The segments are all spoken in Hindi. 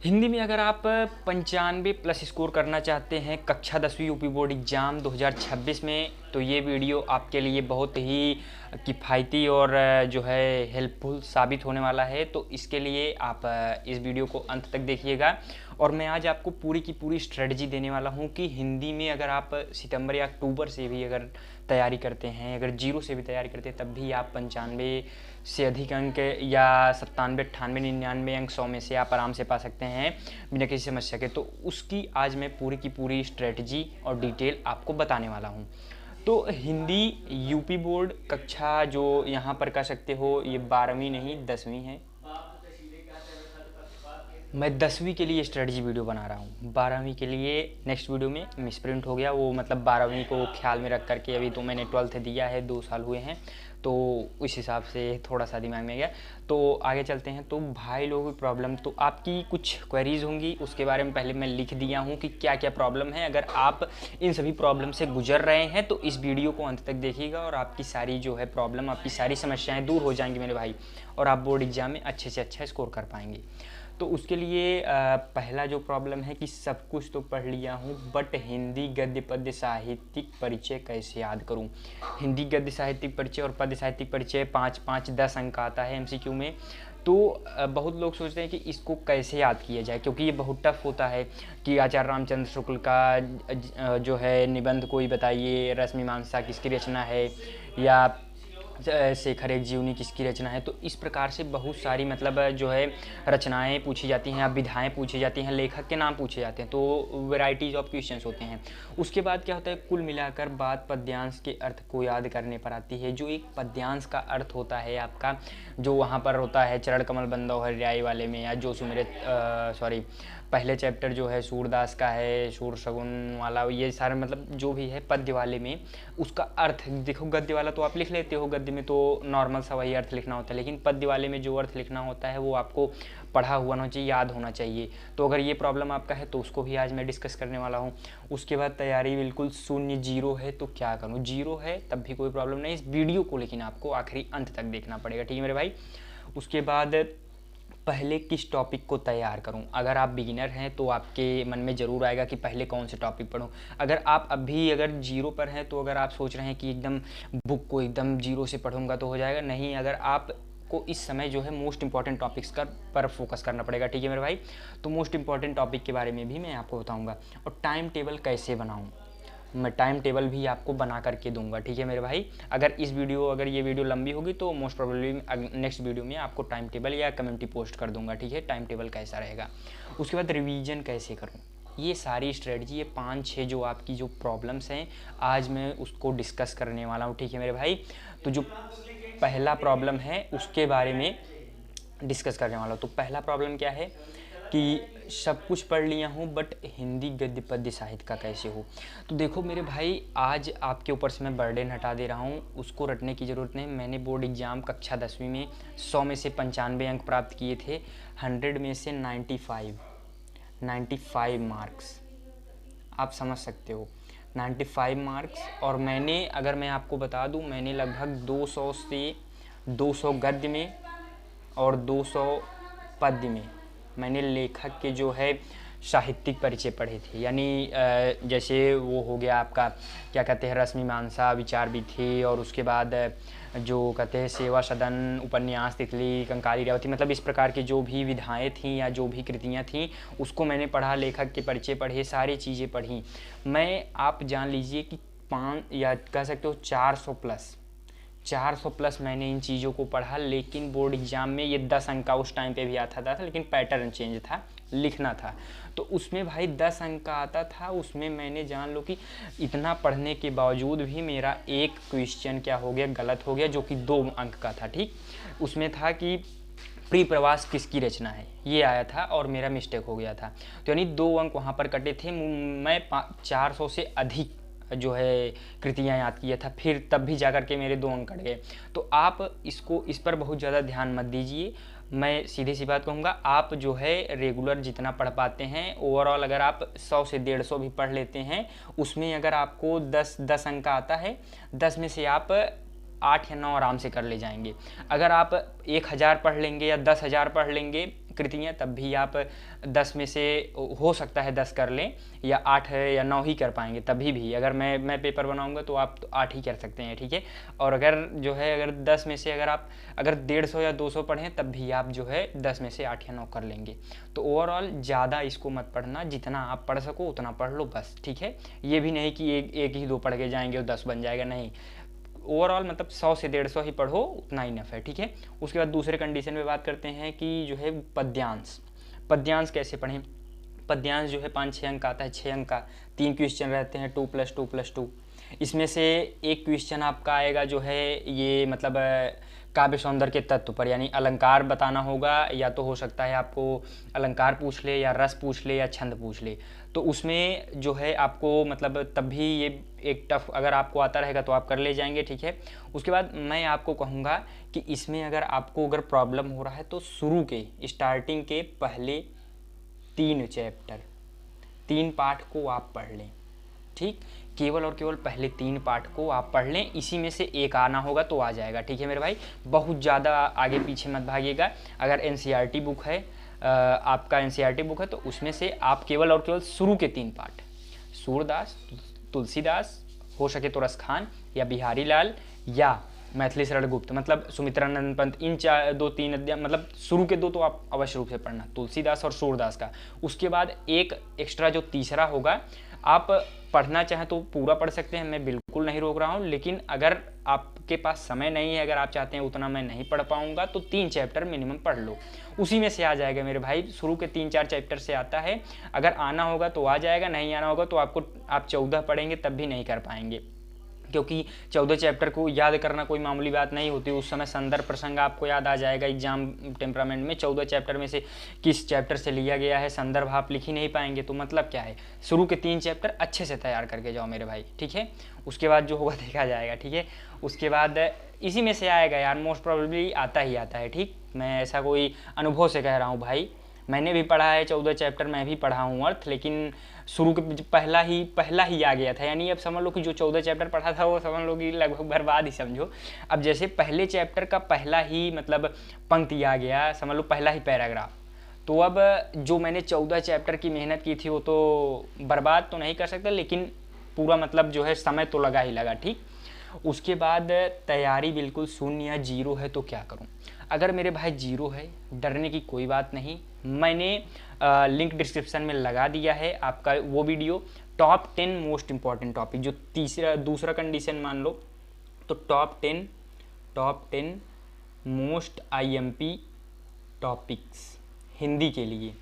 हिंदी में अगर आप 95 प्लस स्कोर करना चाहते हैं कक्षा 10वीं यूपी बोर्ड एग्ज़ाम 2026 में, तो ये वीडियो आपके लिए बहुत ही किफ़ायती और जो है हेल्पफुल साबित होने वाला है। तो इसके लिए आप इस वीडियो को अंत तक देखिएगा और मैं आज आपको पूरी की पूरी स्ट्रेटजी देने वाला हूँ कि हिंदी में अगर आप सितंबर या अक्टूबर से भी अगर तैयारी करते हैं, अगर जीरो से भी तैयारी करते हैं, तब भी आप 95 से अधिक अंक या 97, 98, 99 अंक 100 में से आप आराम से पा सकते हैं बिना किसी समस्या के। तो उसकी आज मैं पूरी की पूरी स्ट्रेटजी और डिटेल आपको बताने वाला हूँ। तो हिंदी यूपी बोर्ड कक्षा जो यहाँ पर कह सकते हो, ये 12वीं नहीं 10वीं है। मैं 10वीं के लिए स्ट्रेटजी वीडियो बना रहा हूँ। 12वीं के लिए नेक्स्ट वीडियो में मिसप्रिंट हो गया, वो मतलब 12वीं को ख्याल में रख करके अभी तो मैंने 12th दिया है, 2 साल हुए हैं, तो उस हिसाब से थोड़ा सा दिमाग में गया। तो आगे चलते हैं। तो भाई लोगों की प्रॉब्लम, तो आपकी कुछ क्वेरीज होंगी, उसके बारे में पहले मैं लिख दिया हूँ कि क्या क्या प्रॉब्लम है। अगर आप इन सभी प्रॉब्लम से गुजर रहे हैं तो इस वीडियो को अंत तक देखिएगा और आपकी सारी जो है प्रॉब्लम, आपकी सारी समस्याएँ दूर हो जाएंगी मेरे भाई, और आप बोर्ड एग्जाम में अच्छे से अच्छा स्कोर कर पाएंगे। तो उसके लिए पहला जो प्रॉब्लम है कि सब कुछ तो पढ़ लिया हूँ, बट हिंदी गद्य पद्य साहित्यिक परिचय कैसे याद करूँ। हिंदी गद्य साहित्यिक परिचय और पद्य साहित्यिक परिचय 5-5, 10 अंक आता है एमसीक्यू में। तो बहुत लोग सोचते हैं कि इसको कैसे याद किया जाए, क्योंकि ये बहुत टफ होता है कि आचार्य रामचंद्र शुक्ल का जो है निबंध कोई बताइए, रसमीमांसा किसकी रचना है, या शेखर एक जीवनी किसकी रचना है। तो इस प्रकार से बहुत सारी मतलब जो है रचनाएं पूछी जाती हैं, विधाएं पूछी जाती हैं, लेखक के नाम पूछे जाते हैं, तो वैरायटीज़ ऑफ क्वेश्चंस होते हैं। उसके बाद क्या होता है, कुल मिलाकर बात पद्यांश के अर्थ को याद करने पर आती है। जो एक पद्यांश का अर्थ होता है आपका, जो वहाँ पर होता है चरण कमल बंदो हरियाई वाले में, या जो सुमेरे पहले चैप्टर जो है सूरदास का है, सूर सगुन वाला, ये सारे मतलब जो भी है पद्य वाले में उसका अर्थ देखो। गद्य वाला तो आप लिख लेते हो, गद्य में तो नॉर्मल सा वही अर्थ लिखना होता है, लेकिन पद्य वाले में जो अर्थ लिखना होता है वो आपको पढ़ा हुआ होना चाहिए, याद होना चाहिए। तो अगर ये प्रॉब्लम आपका है तो उसको भी आज मैं डिस्कस करने वाला हूँ। उसके बाद तैयारी बिल्कुल शून्य, जीरो है तो क्या करूँ। जीरो है तब भी कोई प्रॉब्लम नहीं, इस वीडियो को लेकिन आपको आखिरी अंत तक देखना पड़ेगा, ठीक है मेरे भाई। उसके बाद पहले किस टॉपिक को तैयार करूं। अगर आप बिगिनर हैं तो आपके मन में ज़रूर आएगा कि पहले कौन से टॉपिक पढूं। अगर आप अभी अगर जीरो पर हैं तो अगर आप सोच रहे हैं कि एकदम बुक को एकदम जीरो से पढ़ूंगा तो हो जाएगा, नहीं। अगर आप को इस समय जो है मोस्ट इंपॉर्टेंट टॉपिक्स पर फोकस करना पड़ेगा, ठीक है मेरे भाई। तो मोस्ट इंपॉर्टेंट टॉपिक के बारे में भी मैं आपको बताऊँगा, और टाइम टेबल कैसे बनाऊँ मैं टाइम टेबल भी आपको बना करके दूंगा, ठीक है मेरे भाई। अगर ये वीडियो लंबी होगी तो मोस्ट प्रोबेबली नेक्स्ट वीडियो में आपको टाइम टेबल या कम्युनिटी पोस्ट कर दूंगा, ठीक है, टाइम टेबल कैसा रहेगा। उसके बाद रिवीजन कैसे करूँ, ये सारी स्ट्रेटजी, ये 5-6 जो आपकी जो प्रॉब्लम्स हैं आज मैं उसको डिस्कस करने वाला हूँ, ठीक है मेरे भाई। तो जो पहला प्रॉब्लम है उसके बारे में डिस्कस करने वाला हूँ। तो पहला प्रॉब्लम क्या है कि सब कुछ पढ़ लिया हूँ बट हिंदी गद्य पद्य साहित्य का कैसे हो। तो देखो मेरे भाई, आज आपके ऊपर से मैं बर्डन हटा दे रहा हूँ, उसको रटने की ज़रूरत नहीं। मैंने बोर्ड एग्ज़ाम कक्षा 10वीं में 100 में से 95 अंक प्राप्त किए थे, 100 में से 95 मार्क्स, आप समझ सकते हो 95 मार्क्स। और मैंने, अगर मैं आपको बता दूँ, मैंने लगभग 200 से 200 गद्य में और 200 पद्य में मैंने लेखक के जो है साहित्यिक परिचय पढ़े थे। यानी जैसे वो हो गया आपका क्या कहते हैं, रसमीमांसा विचार भी थे, और उसके बाद जो कहते हैं सेवा सदन, उपन्यास, तितली, कंकाली रेवती, मतलब इस प्रकार की जो भी विधाएं थीं या जो भी कृतियां थीं उसको मैंने पढ़ा, लेखक के परिचय पढ़े, सारी चीज़ें पढ़ी। मैं, आप जान लीजिए कि 5 या कह सकते हो 400 प्लस मैंने इन चीज़ों को पढ़ा। लेकिन बोर्ड एग्ज़ाम में ये 10 अंक का उस टाइम पे भी आता था, लेकिन पैटर्न चेंज था, लिखना था। तो उसमें भाई 10 अंक का आता था, उसमें मैंने जान लो कि इतना पढ़ने के बावजूद भी मेरा एक क्वेश्चन क्या हो गया, गलत हो गया, जो कि 2 अंक का था, ठीक। उसमें था कि प्रिय प्रवास किसकी रचना है, ये आया था और मेरा मिस्टेक हो गया था। तो यानी 2 अंक वहाँ पर कटे थे। मैं 400 से अधिक जो है कृतियाँ याद किया था, फिर तब भी जाकर के मेरे 2 अंक कट गए। तो आप इस पर बहुत ज़्यादा ध्यान मत दीजिए। मैं सीधी सी बात कहूँगा, आप जो है रेगुलर जितना पढ़ पाते हैं, ओवरऑल अगर आप 100 से 150 भी पढ़ लेते हैं, उसमें अगर आपको 10 अंक का आता है, 10 में से आप 8 या 9 आराम से कर ले जाएंगे। अगर आप 1000 पढ़ लेंगे या 10,000 पढ़ लेंगे, कृतियाँ, तब भी आप 10 में से हो सकता है 10 कर लें, या 8 है या 9 ही कर पाएंगे। तभी भी अगर मैं पेपर बनाऊंगा तो आप तो 8 ही कर सकते हैं, ठीक है। और अगर जो है अगर 10 में से अगर 150 या 200 पढ़ें तब भी आप जो है 10 में से 8 या 9 कर लेंगे। तो ओवरऑल ज़्यादा इसको मत पढ़ना, जितना आप पढ़ सको उतना पढ़ लो बस, ठीक है। ये भी नहीं कि एक ही 2 पढ़ के जाएंगे और 10 बन जाएगा, नहीं। ओवरऑल मतलब 100 से 150 ही पढ़ो, उतना इनफ है, ठीक है। उसके बाद दूसरे कंडीशन में बात करते हैं कि जो है पद्यांश कैसे पढ़ें। पद्यांश जो है 5-6 अंक आता है, 6 अंक का 3 क्वेश्चन रहते हैं, 2+2+2। इसमें से एक क्वेश्चन आपका आएगा जो है ये मतलब काव्य सौंदर्य के तत्व पर, यानी अलंकार बताना होगा, या तो हो सकता है आपको अलंकार पूछ ले, या रस पूछ ले, या छंद पूछ ले। तो उसमें जो है आपको मतलब तब भी ये एक टफ अगर आपको आता रहेगा तो आप कर ले जाएंगे, ठीक है। उसके बाद मैं आपको कहूँगा कि इसमें अगर प्रॉब्लम हो रहा है तो शुरू के स्टार्टिंग के पहले 3 चैप्टर 3 पाठ को आप पढ़ लें, ठीक। केवल और केवल पहले 3 पाठ को आप पढ़ लें, इसी में से एक आना होगा तो आ जाएगा, ठीक है मेरे भाई। बहुत ज़्यादा आगे पीछे मत भागिएगा। अगर एनसीईआरटी बुक है, आपका एनसीईआरटी बुक है, तो उसमें से आप केवल और केवल शुरू के 3 पाठ, सूरदास, तुलसीदास, हो सके तो रसखान या बिहारी लाल या मैथिली शरण गुप्त मतलब सुमित्रानंद पंत, इन 2-3 अध्याय मतलब शुरू के 2 तो आप अवश्य रूप से पढ़ना, तुलसीदास और सूरदास का। उसके बाद एक एक्स्ट्रा जो तीसरा होगा, आप पढ़ना चाहें तो पूरा पढ़ सकते हैं, मैं बिल्कुल नहीं रोक रहा हूँ। लेकिन अगर आपके पास समय नहीं है, अगर आप चाहते हैं उतना मैं नहीं पढ़ पाऊँगा, तो 3 चैप्टर मिनिमम पढ़ लो, उसी में से आ जाएगा मेरे भाई। शुरू के 3-4 चैप्टर से आता है, अगर आना होगा तो आ जाएगा, नहीं आना होगा तो आप 14 पढ़ेंगे तब भी नहीं कर पाएंगे, क्योंकि 14 चैप्टर को याद करना कोई मामूली बात नहीं होती। उस समय संदर्भ प्रसंग आपको याद आ जाएगा एग्जाम टेम्परामेंट में। 14 चैप्टर में से किस चैप्टर से लिया गया है संदर्भ आप लिख ही नहीं पाएंगे, तो मतलब क्या है, शुरू के 3 चैप्टर अच्छे से तैयार करके जाओ मेरे भाई, ठीक है। उसके बाद जो होगा देखा जाएगा, ठीक है। उसके बाद इसी में से आएगा यार, मोस्ट प्रोबेबली आता ही आता है, ठीक। मैं ऐसा कोई अनुभव से कह रहा हूँ भाई, मैंने भी पढ़ा है 14 चैप्टर, मैं भी पढ़ा हूँ अर्थ, लेकिन शुरू के पहला ही आ गया था। यानी अब समझ लो कि जो 14 चैप्टर पढ़ा था वो समझ लो कि लगभग बर्बाद ही समझो। अब जैसे पहले चैप्टर का पहला ही मतलब पंक्ति आ गया, समझ लो पहला ही पैराग्राफ, तो अब जो मैंने 14 चैप्टर की मेहनत की थी वो तो बर्बाद तो नहीं कर सकता, लेकिन पूरा मतलब जो है समय तो लगा ही लगा, ठीक। उसके बाद तैयारी बिल्कुल शून्य या जीरो है तो क्या करूं। अगर मेरे भाई जीरो है, डरने की कोई बात नहीं, मैंने लिंक डिस्क्रिप्शन में लगा दिया है आपका वो video, top 10 most important topic, जो दूसरा कंडीशन मान लो, तो top 10 most IMP topics Hindi के लिए,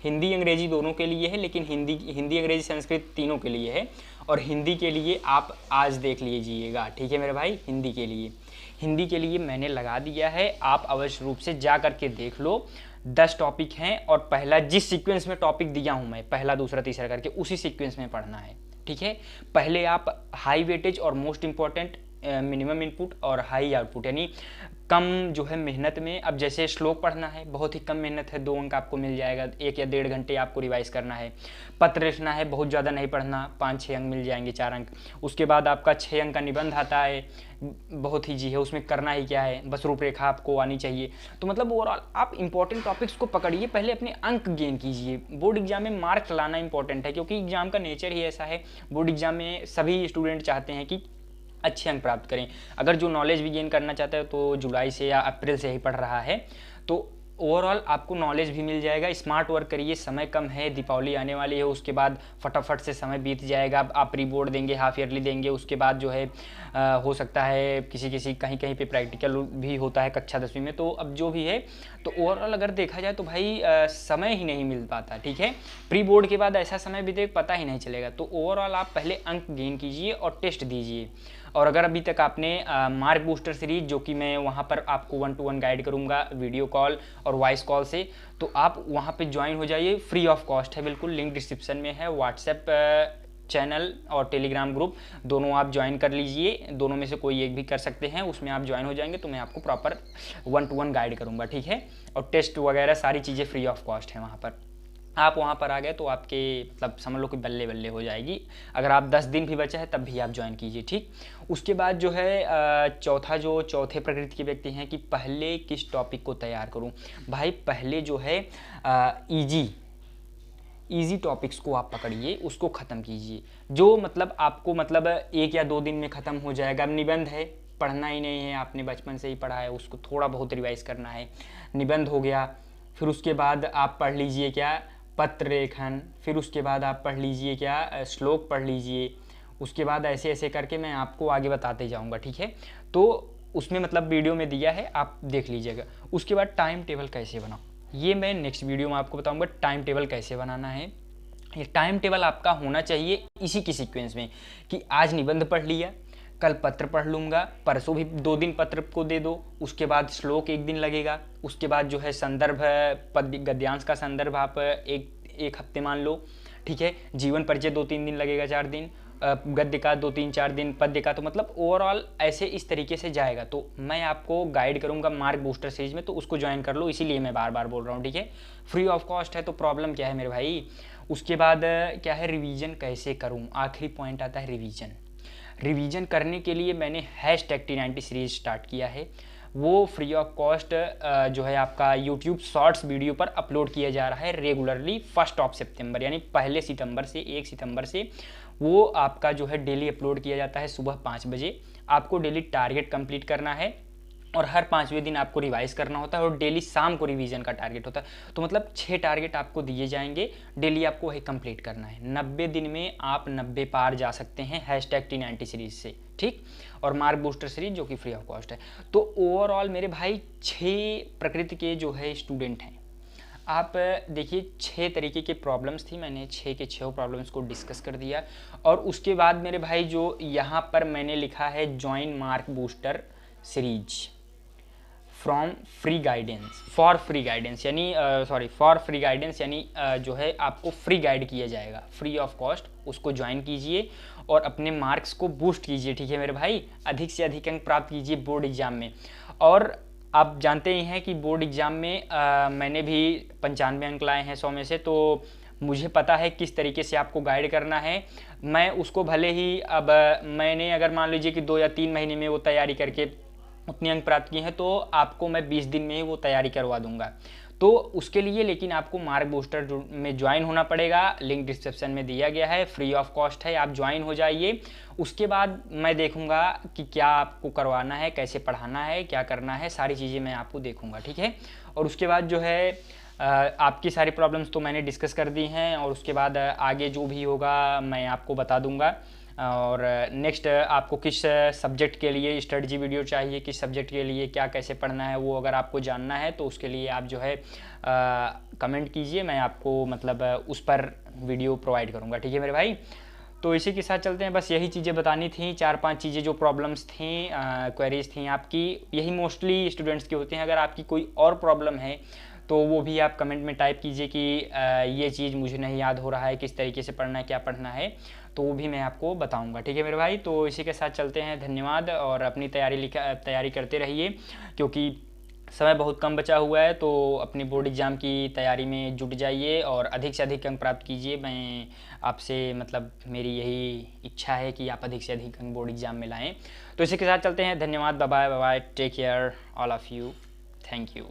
हिंदी अंग्रेजी दोनों के लिए है, लेकिन हिंदी अंग्रेजी संस्कृत तीनों के लिए है। और हिंदी के लिए आप आज देख लीजिएगा, ठीक है मेरे भाई। हिंदी के लिए मैंने लगा दिया है, आप अवश्य रूप से जा करके देख लो। 10 टॉपिक हैं और पहला जिस सीक्वेंस में टॉपिक दिया हूं मैं, पहला दूसरा तीसरा करके उसी सीक्वेंस में पढ़ना है, ठीक है। पहले आप हाई वेटेज और मोस्ट इंपॉर्टेंट, मिनिमम इनपुट और हाई आउटपुट, यानी कम जो है मेहनत में। अब जैसे श्लोक पढ़ना है, बहुत ही कम मेहनत है, 2 अंक आपको मिल जाएगा, 1 या 1.5 घंटे आपको रिवाइज करना है। पत्र लिखना है, बहुत ज़्यादा नहीं पढ़ना, 5-6 अंक मिल जाएंगे, 4 अंक। उसके बाद आपका 6 अंक का निबंध आता है, बहुत ही जी है, उसमें करना ही क्या है, बस रूपरेखा आपको आनी चाहिए। तो मतलब ओवरऑल आप इंपॉर्टेंट टॉपिक्स को पकड़िए, पहले अपने अंक गेन कीजिए। बोर्ड एग्जाम में मार्क्स लाना इंपॉर्टेंट है, क्योंकि एग्जाम का नेचर ही ऐसा है। बोर्ड एग्जाम में सभी स्टूडेंट चाहते हैं कि अच्छे अंक प्राप्त करें। अगर जो नॉलेज भी गेन करना चाहता है तो जुलाई से या अप्रैल से ही पढ़ रहा है, तो ओवरऑल आपको नॉलेज भी मिल जाएगा। स्मार्ट वर्क करिए, समय कम है, दीपावली आने वाली है, उसके बाद फटाफट से समय बीत जाएगा। आप प्री बोर्ड देंगे, हाफ ईयरली देंगे, उसके बाद जो है हो सकता है किसी कहीं पे प्रैक्टिकल भी होता है कक्षा 10वीं में। तो अब जो भी है, तो ओवरऑल अगर देखा जाए तो भाई समय ही नहीं मिल पाता, ठीक है। प्री बोर्ड के बाद ऐसा समय बीते पता ही नहीं चलेगा। तो ओवरऑल आप पहले अंक गेन कीजिए और टेस्ट दीजिए। और अगर अभी तक आपने मार्क बूस्टर सीरीज, जो कि मैं वहाँ पर आपको 1-to-1 गाइड करूँगा वीडियो कॉल और वॉइस कॉल से, तो आप वहाँ पे ज्वाइन हो जाइए, फ्री ऑफ कॉस्ट है बिल्कुल, लिंक डिस्क्रिप्शन में है। व्हाट्सएप चैनल और टेलीग्राम ग्रुप दोनों आप ज्वाइन कर लीजिए, दोनों में से कोई एक भी कर सकते हैं, उसमें आप ज्वाइन हो जाएंगे तो मैं आपको प्रॉपर 1-to-1 गाइड करूँगा, ठीक है। और टेस्ट वगैरह सारी चीज़ें फ्री ऑफ कॉस्ट है वहाँ पर। आप वहाँ पर आ गए तो आपके मतलब समझ लो कि बल्ले बल्ले हो जाएगी। अगर आप 10 दिन भी बचे हैं तब भी आप ज्वाइन कीजिए, ठीक। उसके बाद जो है चौथे प्रकृति के व्यक्ति हैं कि पहले किस टॉपिक को तैयार करूँ। भाई पहले जो है ईजी टॉपिक्स को आप पकड़िए, उसको ख़त्म कीजिए, जो मतलब आपको मतलब 1 या 2 दिन में ख़त्म हो जाएगा। अब निबंध है, पढ़ना ही नहीं है, आपने बचपन से ही पढ़ा है, उसको थोड़ा बहुत रिवाइज करना है। निबंध हो गया, फिर उसके बाद आप पढ़ लीजिए क्या, पत्र लेखन, फिर उसके बाद आप पढ़ लीजिए क्या, श्लोक पढ़ लीजिए। उसके बाद ऐसे ऐसे करके मैं आपको आगे बताते जाऊँगा, ठीक है। तो उसमें मतलब वीडियो में दिया है, आप देख लीजिएगा। उसके बाद टाइम टेबल कैसे बनाओ, ये मैं नेक्स्ट वीडियो में आपको बताऊंगा, टाइम टेबल कैसे बनाना है। ये टाइम टेबल आपका होना चाहिए इसी की सीक्वेंस में कि आज निबंध पढ़ लिया, कल पत्र पढ़ लूँगा, परसों भी 2 दिन पत्र को दे दो, उसके बाद श्लोक 1 दिन लगेगा, उसके बाद जो है संदर्भ पद्य गद्यांश का संदर्भ आप एक हफ्ते मान लो, ठीक है। जीवन परिचय 2-3 दिन लगेगा, 4 दिन, गद्य का 2-3-4 दिन, पद्य का, तो मतलब ओवरऑल ऐसे इस तरीके से जाएगा। तो मैं आपको गाइड करूंगा मार्क बूस्टर सीरीज में, तो उसको ज्वाइन कर लो, इसीलिए मैं बार बार बोल रहा हूँ, ठीक है। फ्री ऑफ कॉस्ट है, तो प्रॉब्लम क्या है मेरे भाई। उसके बाद क्या है, रिवीजन कैसे करूँ, आखिरी पॉइंट आता है रिवीजन। रिवीजन करने के लिए मैंने #T90 सीरीज स्टार्ट किया है, वो फ्री ऑफ कॉस्ट जो है आपका यूट्यूब शॉर्ट्स वीडियो पर अपलोड किया जा रहा है रेगुलरली 1 सितंबर, यानी 1 सितंबर से वो आपका जो है डेली अपलोड किया जाता है सुबह 5 बजे। आपको डेली टारगेट कंप्लीट करना है और हर 5वें दिन आपको रिवाइज करना होता है और डेली शाम को रिवीजन का टारगेट होता है। तो मतलब 6 टारगेट आपको दिए जाएंगे, डेली आपको वही कंप्लीट करना है। 90 दिन में आप 90 पार जा सकते हैं #T90 सीरीज से, ठीक। और मार्क बूस्टर सीरीज जो कि फ्री ऑफ कॉस्ट है। तो ओवरऑल मेरे भाई 6 प्रकृति के जो है स्टूडेंट हैं। आप देखिए 6 तरीके के प्रॉब्लम्स थी, मैंने 6 के 6 प्रॉब्लम्स को डिस्कस कर दिया। और उसके बाद मेरे भाई जो यहाँ पर मैंने लिखा है join mark booster series from free guidance for free guidance, यानी फॉर फ्री गाइडेंस, यानी जो है आपको फ्री गाइड किया जाएगा फ्री ऑफ कॉस्ट। उसको ज्वाइन कीजिए और अपने मार्क्स को बूस्ट कीजिए, ठीक है मेरे भाई। अधिक से अधिक अंक प्राप्त कीजिए बोर्ड एग्जाम में। और आप जानते ही हैं कि बोर्ड एग्ज़ाम में मैंने भी 95 अंक लाए हैं 100 में से, तो मुझे पता है किस तरीके से आपको गाइड करना है। मैं उसको भले ही अब मैंने अगर मान लीजिए कि 2 या 3 महीने में वो तैयारी करके उतने अंक प्राप्त किए हैं, तो आपको मैं 20 दिन में ही वो तैयारी करवा दूंगा। तो उसके लिए लेकिन आपको मार्क बूस्टर में ज्वाइन होना पड़ेगा, लिंक डिस्क्रिप्शन में दिया गया है, फ्री ऑफ कॉस्ट है, आप ज्वाइन हो जाइए। उसके बाद मैं देखूंगा कि क्या आपको करवाना है, कैसे पढ़ाना है, क्या करना है, सारी चीज़ें मैं आपको देखूंगा, ठीक है। और उसके बाद जो है आपकी सारी प्रॉब्लम्स तो मैंने डिस्कस कर दी हैं, और उसके बाद आगे जो भी होगा मैं आपको बता दूंगा। और नेक्स्ट आपको किस सब्जेक्ट के लिए स्ट्रेटजी वीडियो चाहिए, किस सब्जेक्ट के लिए क्या कैसे पढ़ना है, वो अगर आपको जानना है तो उसके लिए आप जो है कमेंट कीजिए, मैं आपको मतलब उस पर वीडियो प्रोवाइड करूँगा, ठीक है मेरे भाई। तो इसी के साथ चलते हैं, बस यही चीज़ें बतानी थी, 4-5 चीज़ें जो प्रॉब्लम्स थी, क्वेरीज थी आपकी, यही मोस्टली स्टूडेंट्स की होती हैं। अगर आपकी कोई और प्रॉब्लम है तो वो भी आप कमेंट में टाइप कीजिए कि ये चीज़ मुझे नहीं याद हो रहा है, किस तरीके से पढ़ना है, क्या पढ़ना है, तो वो भी मैं आपको बताऊंगा, ठीक है मेरे भाई। तो इसी के साथ चलते हैं, धन्यवाद। और अपनी तैयारी करते रहिए, क्योंकि समय बहुत कम बचा हुआ है, तो अपनी बोर्ड एग्ज़ाम की तैयारी में जुट जाइए और अधिक से अधिक अंक प्राप्त कीजिए। मैं आपसे मतलब मेरी यही इच्छा है कि आप अधिक से अधिक अंक बोर्ड एग्ज़ाम में लाएँ। तो इसी के साथ चलते हैं, धन्यवाद, bye bye, take care all of you, thank you.